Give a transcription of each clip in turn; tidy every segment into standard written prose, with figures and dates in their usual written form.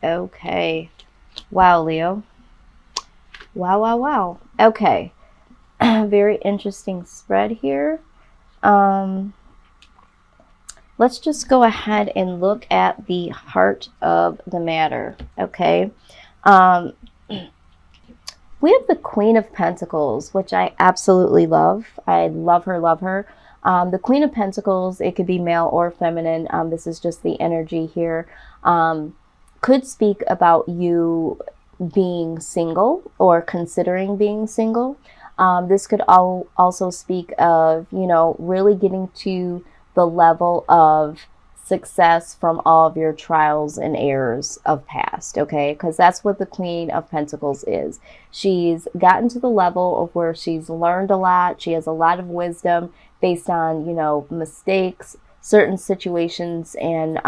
Okay. Wow, Leo. Wow, wow, wow. Okay. Very interesting spread here. Um, let's just go ahead and look at the heart of the matter. Okay. Um, we have the Queen of Pentacles, which I absolutely love. I love her, love her. The Queen of Pentacles, it could be male or feminine. This is just the energy here. Could speak about you being single or considering being single. This could also speak of, you know, really getting to the level of success from all of your trials and errors of past, okay? Because that's what the Queen of Pentacles is. She's gotten to the level of where she's learned a lot. She has a lot of wisdom based on, you know, mistakes, certain situations, and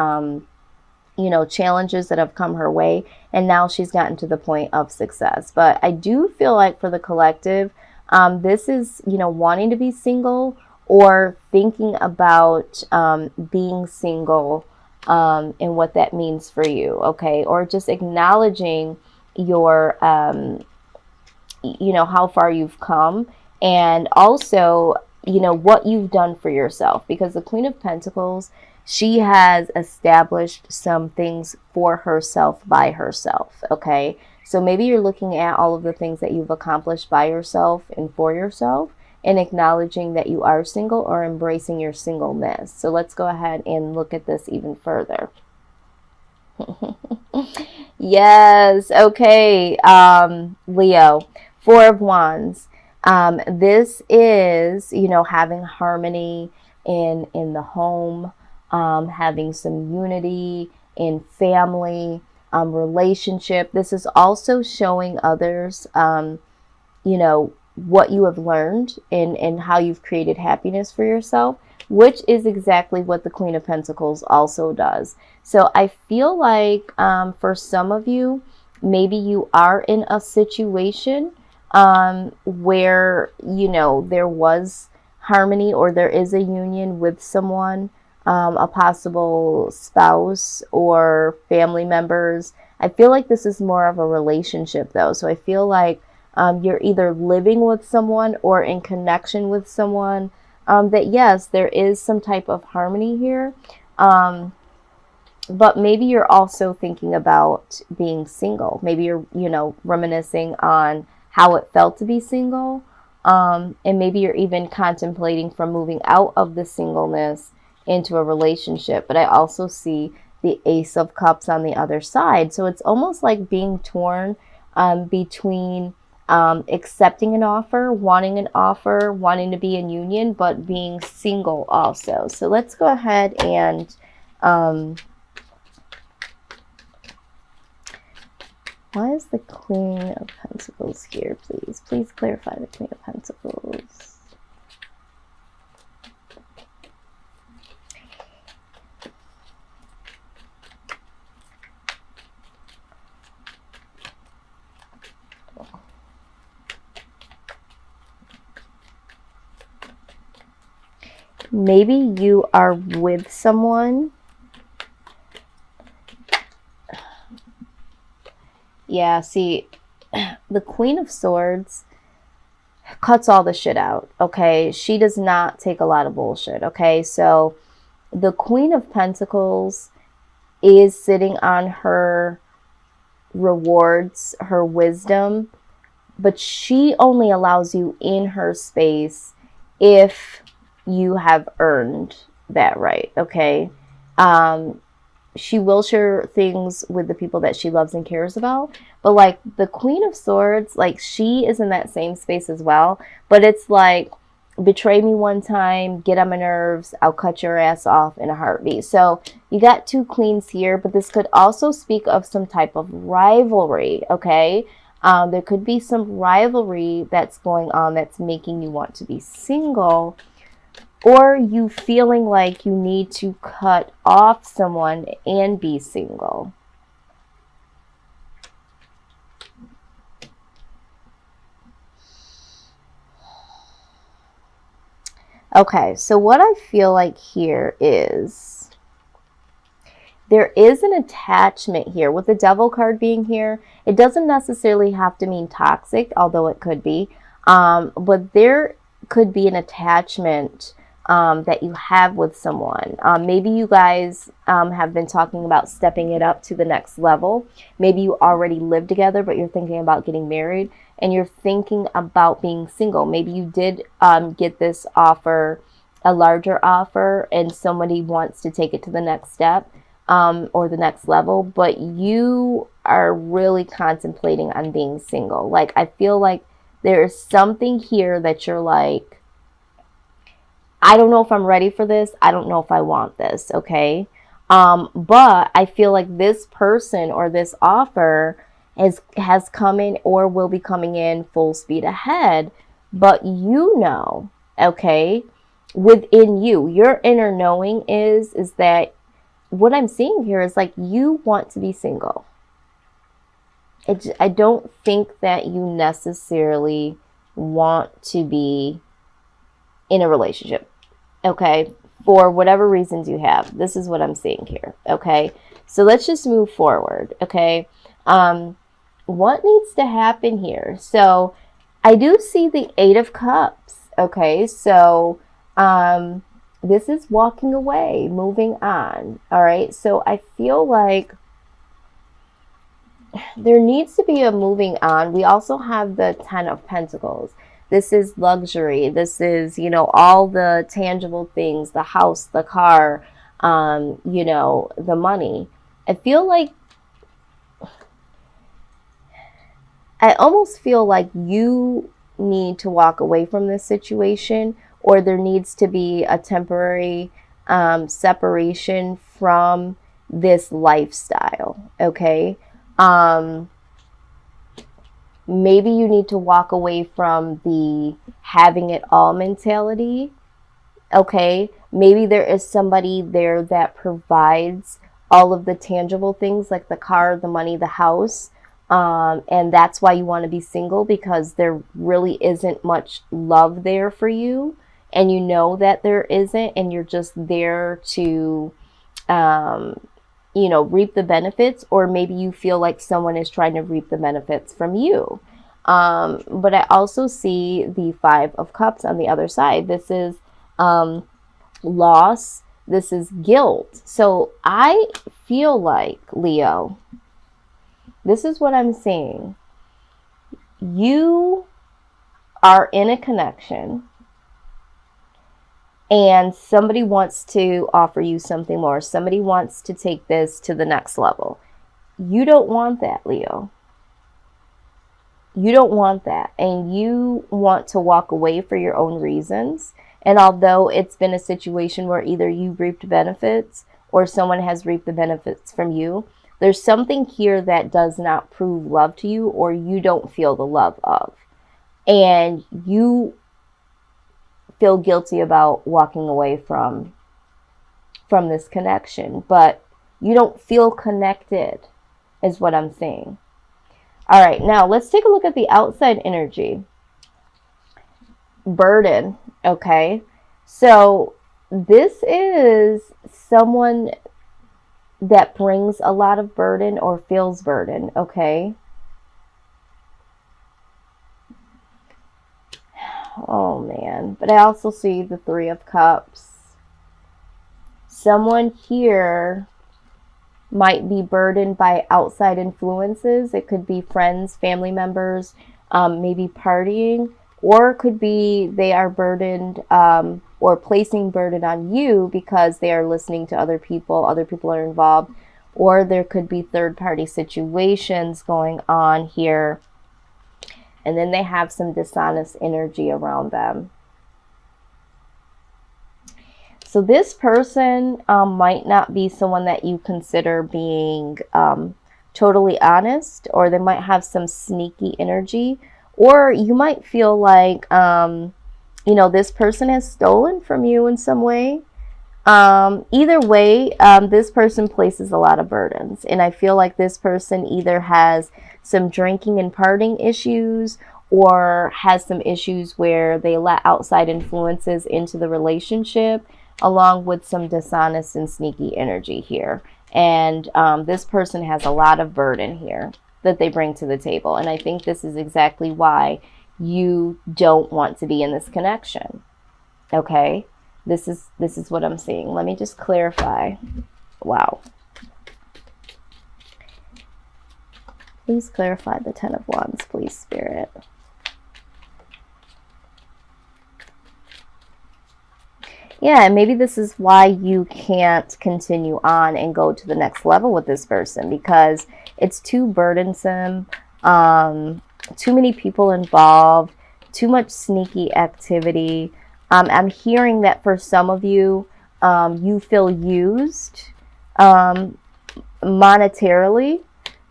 you know, challenges that have come her way, and now she's gotten to the point of success. But I do feel like for the collective, this is, you know, wanting to be single or thinking about being single, and what that means for you, okay? Or just acknowledging your you know, how far you've come, and also, you know, what you've done for yourself, because the Queen of Pentacles, she has established some things for herself by herself, okay? So maybe you're looking at all of the things that you've accomplished by yourself and for yourself, and acknowledging that you are single or embracing your singleness. So let's go ahead and look at this even further. Yes, okay. Leo, Four of Wands. This is, you know, having harmony in the home, having some unity in family, relationship. This is also showing others, you know, what you have learned and how you've created happiness for yourself, which is exactly what the Queen of Pentacles also does. So I feel like for some of you, maybe you are in a situation where, you know, there was harmony or there is a union with someone, a possible spouse or family members. I feel like this is more of a relationship though. So I feel like you're either living with someone or in connection with someone, that yes, there is some type of harmony here. Um, but maybe you're also thinking about being single. Maybe you're, you know, reminiscing on how it felt to be single. And maybe you're even contemplating from moving out of the singleness into a relationship. But I also see the Ace of Cups on the other side. So it's almost like being torn between accepting an offer, wanting to be in union, but being single also. So let's go ahead and um, why is the Queen of Pentacles here, please? Please clarify the Queen of Pentacles. Maybe you are with someone. Yeah, see, the Queen of Swords cuts all the shit out, okay? She does not take a lot of bullshit, okay? So the Queen of Pentacles is sitting on her rewards, her wisdom, but she only allows you in her space if you have earned that right, okay? Um, she will share things with the people that she loves and cares about, but like the Queen of Swords, like she is in that same space as well, but it's like, betray me one time, get on my nerves, I'll cut your ass off in a heartbeat. So you got two queens here, but this could also speak of some type of rivalry, okay? There could be some rivalry that's going on that's making you want to be single, or you feeling like you need to cut off someone and be single. Okay, so what I feel like here is there is an attachment here. With the Devil card being here, it doesn't necessarily have to mean toxic, although it could be. But there could be an attachment that you have with someone. Maybe you guys have been talking about stepping it up to the next level. Maybe you already live together, but you're thinking about getting married, and you're thinking about being single. Maybe you did get this offer, a larger offer, and somebody wants to take it to the next step or the next level, but you are really contemplating on being single. Like, I feel like there's something here that you're like, I don't know if I'm ready for this. I don't know if I want this. Okay. But I feel like this person or this offer has come in or will be coming in full speed ahead. But you know, okay, within you, your inner knowing is that what I'm seeing here is like you want to be single. I don't think that you necessarily want to be in a relationship, okay, for whatever reasons you have. This is what I'm seeing here, okay? So let's just move forward, okay? What needs to happen here? So I do see the Eight of Cups, okay? So this is walking away, moving on, all right? So I feel like there needs to be a moving on. We also have the Ten of Pentacles. This is luxury. This is, you know, all the tangible things, the house, the car, you know, the money. I feel like, I almost feel like you need to walk away from this situation, or there needs to be a temporary separation from this lifestyle, okay? Maybe you need to walk away from the having it all mentality, okay? Maybe there is somebody there that provides all of the tangible things like the car, the money, the house, and that's why you want to be single, because there really isn't much love there for you, and you know that there isn't, and you're just there to you know, reap the benefits, or maybe you feel like someone is trying to reap the benefits from you. But I also see the Five of Cups on the other side. This is loss. This is guilt. So I feel like, Leo, this is what I'm seeing. You are in a connection, and somebody wants to offer you something more. Somebody wants to take this to the next level. You don't want that, Leo. You don't want that. And you want to walk away for your own reasons. And although it's been a situation where either you reaped benefits or someone has reaped the benefits from you, there's something here that does not prove love to you, or you don't feel the love of. And you feel guilty about walking away from this connection, but you don't feel connected is what I'm saying. All right, now let's take a look at the outside energy. Burden, okay? So this is someone that brings a lot of burden or feels burden, okay? Oh man, but I also see the Three of Cups. Someone here might be burdened by outside influences. It could be friends, family members, maybe partying, or it could be they are burdened or placing burden on you because they are listening to other people are involved, or there could be third-party situations going on here. And then they have some dishonest energy around them. So this person might not be someone that you consider being totally honest, or they might have some sneaky energy, or you might feel like, you know, this person has stolen from you in some way. Either way, this person places a lot of burdens, and I feel like this person either has some drinking and partying issues, or has some issues where they let outside influences into the relationship, along with some dishonest and sneaky energy here. And this person has a lot of burden here that they bring to the table. And I think this is exactly why you don't want to be in this connection. Okay? This is what I'm seeing. Let me just clarify. Wow. Please clarify the Ten of Wands, please, Spirit. Yeah, and maybe this is why you can't continue on and go to the next level with this person, because it's too burdensome, too many people involved, too much sneaky activity. I'm hearing that for some of you, you feel used monetarily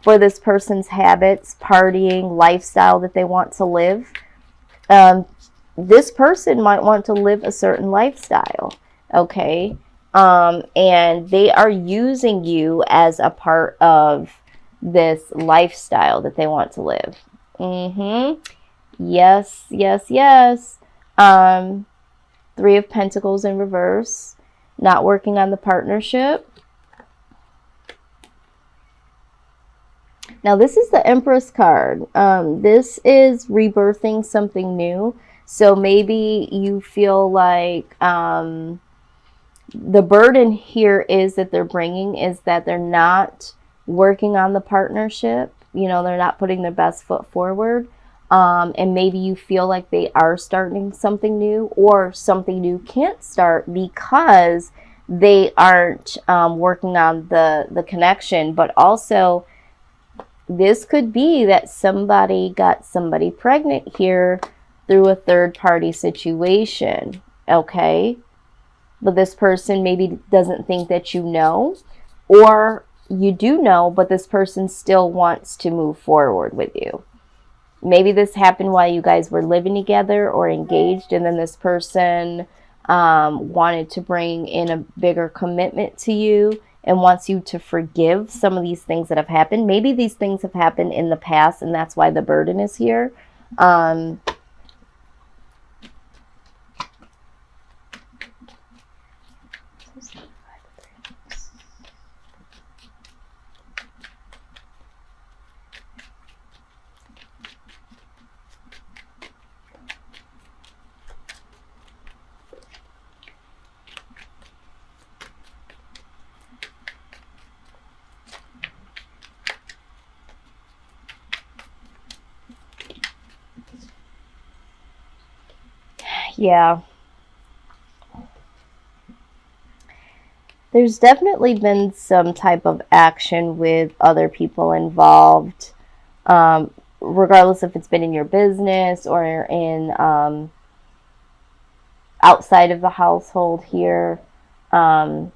for this person's habits, partying, lifestyle that they want to live. This person might want to live a certain lifestyle, okay? And they are using you as a part of this lifestyle that they want to live. Yes, yes, yes. Three of Pentacles in reverse. Not working on the partnership. Now, this is the Empress card. This is rebirthing something new. So maybe you feel like the burden here is that they're bringing is that they're not working on the partnership. You know, they're not putting their best foot forward. And maybe you feel like they are starting something new, or something new can't start because they aren't working on the connection. But also, this could be that somebody got somebody pregnant here through a third-party situation, okay? But this person maybe doesn't think that you know, or you do know, but this person still wants to move forward with you. Maybe this happened while you guys were living together or engaged, and then this person wanted to bring in a bigger commitment to you and wants you to forgive some of these things that have happened. Maybe these things have happened in the past, and that's why the burden is here. Yeah. There's definitely been some type of action with other people involved, regardless if it's been in your business or in outside of the household here. Yeah.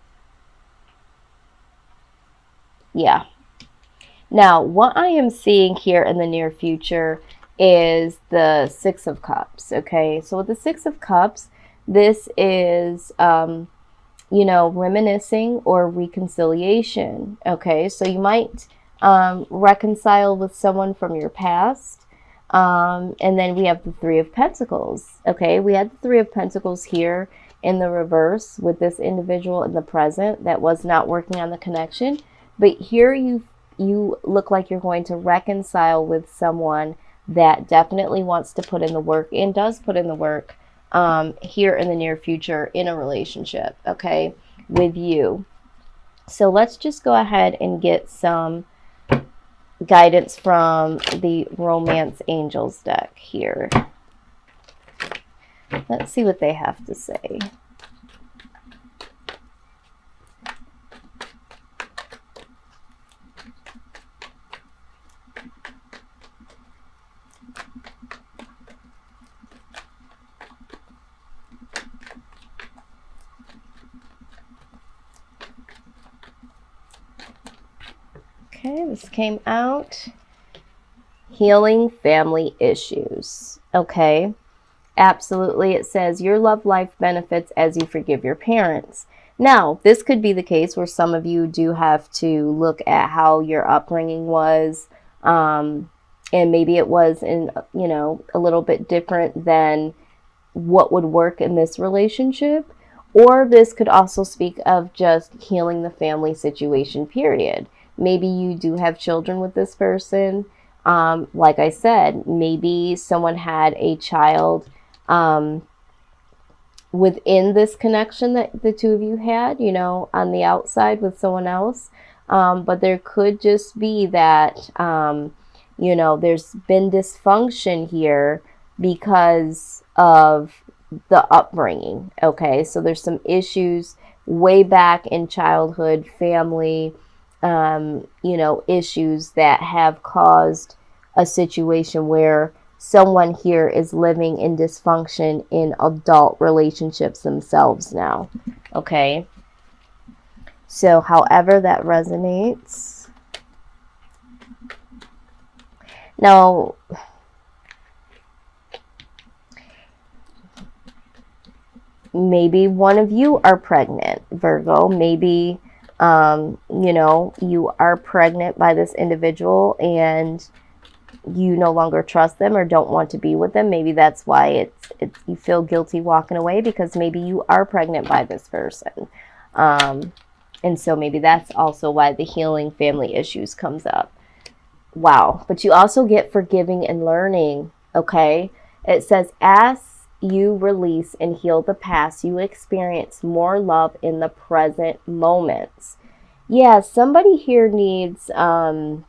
Now, what I am seeing here in the near future is the Six of Cups, okay? So with the Six of Cups, this is, you know, reminiscing or reconciliation, okay? So you might reconcile with someone from your past. And then we have the Three of Pentacles, okay? We had the Three of Pentacles here in the reverse with this individual in the present that was not working on the connection. But here you look like you're going to reconcile with someone that definitely wants to put in the work and does put in the work here in the near future in a relationship, okay, with you. So let's just go ahead and get some guidance from the Romance Angels deck here. Let's see what they have to say. Okay, this came out. Healing family issues. Okay, absolutely. It says your love life benefits as you forgive your parents. Now, this could be the case where some of you do have to look at how your upbringing was, and maybe it was in, you know, a little bit different than what would work in this relationship. Or this could also speak of just healing the family situation, period. Maybe you do have children with this person. Like I said, maybe someone had a child within this connection that the two of you had, you know, on the outside with someone else. But there could just be that, you know, there's been dysfunction here because of the upbringing. Okay, so there's some issues way back in childhood, family, you know, issues that have caused a situation where someone here is living in dysfunction in adult relationships themselves now. Okay, so however that resonates. Now, maybe one of you are pregnant, Virgo. Maybe, you know, you are pregnant by this individual and you no longer trust them or don't want to be with them. Maybe that's why you feel guilty walking away, because maybe you are pregnant by this person. And so maybe that's also why the healing family issues comes up. Wow. But you also get forgiving and learning. Okay. It says, as you release and heal the past, you experience more love in the present moments. Yeah, somebody here needs, there's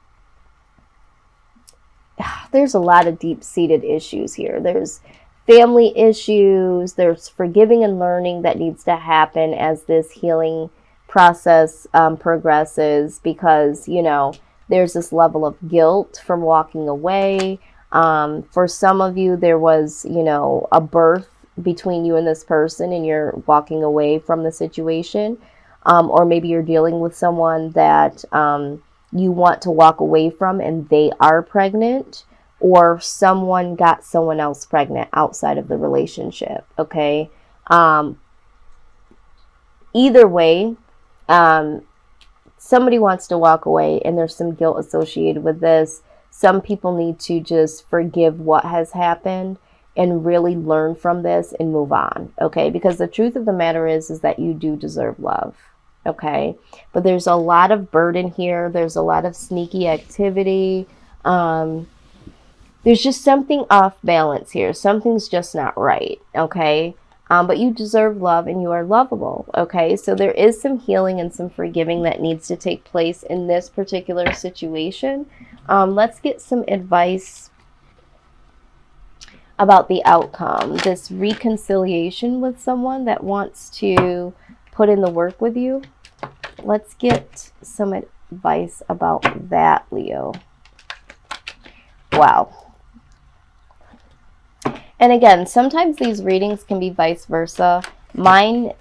a lot of deep-seated issues here. There's family issues, there's forgiving and learning that needs to happen as this healing process progresses, because, you know, there's this level of guilt from walking away. For some of you, there was, you know, a birth between you and this person and you're walking away from the situation. Or maybe you're dealing with someone that you want to walk away from and they are pregnant, or someone got someone else pregnant outside of the relationship. Okay. Either way, somebody wants to walk away and there's some guilt associated with this. Some people need to just forgive what has happened and really learn from this and move on. Okay. Because the truth of the matter is that you do deserve love. Okay. But there's a lot of burden here. There's a lot of sneaky activity. There's just something off balance here. Something's just not right. Okay. But you deserve love and you are lovable. Okay. So there is some healing and some forgiving that needs to take place in this particular situation. Let's get some advice about the outcome. This reconciliation with someone that wants to put in the work with you. Let's get some advice about that, Leo. Wow. And again, sometimes these readings can be vice versa. Mine,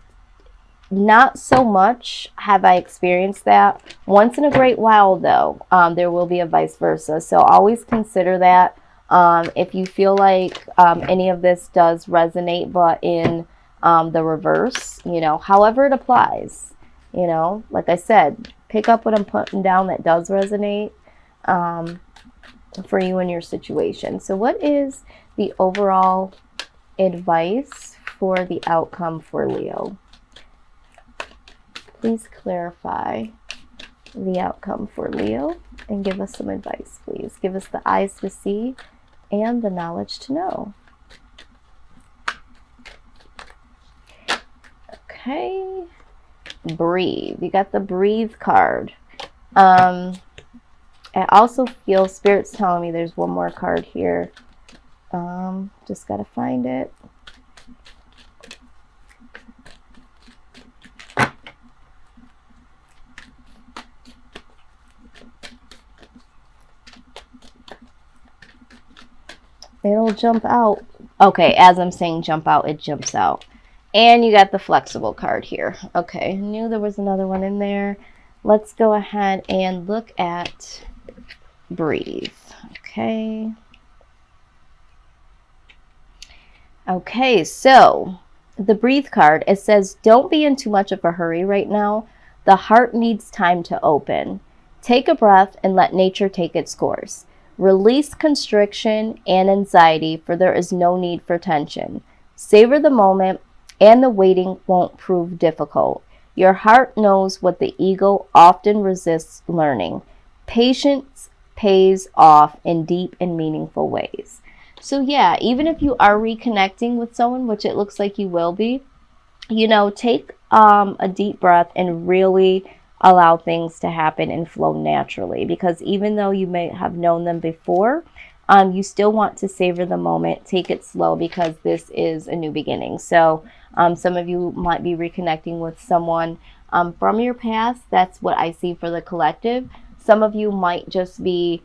not so much have I experienced that. Once in a great while, though, there will be a vice versa. So always consider that. If you feel like any of this does resonate, but in the reverse, you know, however it applies, you know, like I said, pick up what I'm putting down that does resonate for you and your situation. So what is the overall advice for the outcome for Leo? Please clarify the outcome for Leo and give us some advice, please. Give us the eyes to see and the knowledge to know. Okay. Breathe. You got the breathe card. I also feel Spirit's telling me there's one more card here. Just gotta find it. It'll jump out. Okay, as I'm saying jump out, it jumps out. And you got the flexible card here. Okay, I knew there was another one in there. Let's go ahead and look at breathe. Okay. Okay, so the breathe card, it says, don't be in too much of a hurry right now. The heart needs time to open. Take a breath and let nature take its course. Release constriction and anxiety, for there is no need for tension. Savor the moment and the waiting won't prove difficult. Your heart knows what the ego often resists learning. Patience pays off in deep and meaningful ways. So yeah, even if you are reconnecting with someone, which it looks like you will be, take a deep breath and really allow things to happen and flow naturally. Because even though you may have known them before, you still want to savor the moment. Take it slow because this is a new beginning. So some of you might be reconnecting with someone from your past. That's what I see for the collective. Some of you might just be,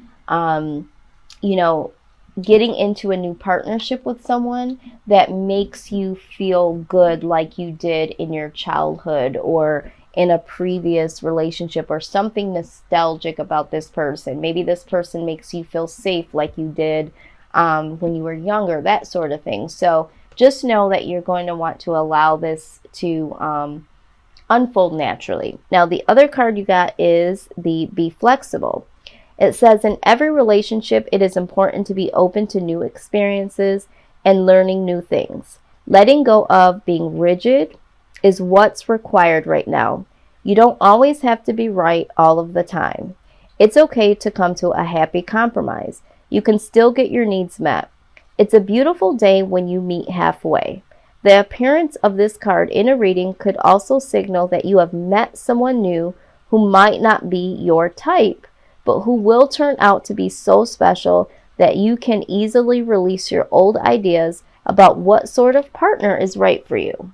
getting into a new partnership with someone that makes you feel good like you did in your childhood or in a previous relationship, or something nostalgic about this person. Maybe this person makes you feel safe like you did when you were younger, that sort of thing. So just know that you're going to want to allow this to unfold naturally. Now, the other card you got is the Be Flexible. It says, in every relationship, it is important to be open to new experiences and learning new things. Letting go of being rigid is what's required right now. You don't always have to be right all of the time. It's okay to come to a happy compromise. You can still get your needs met. It's a beautiful day when you meet halfway. The appearance of this card in a reading could also signal that you have met someone new who might not be your type, but who will turn out to be so special that you can easily release your old ideas about what sort of partner is right for you.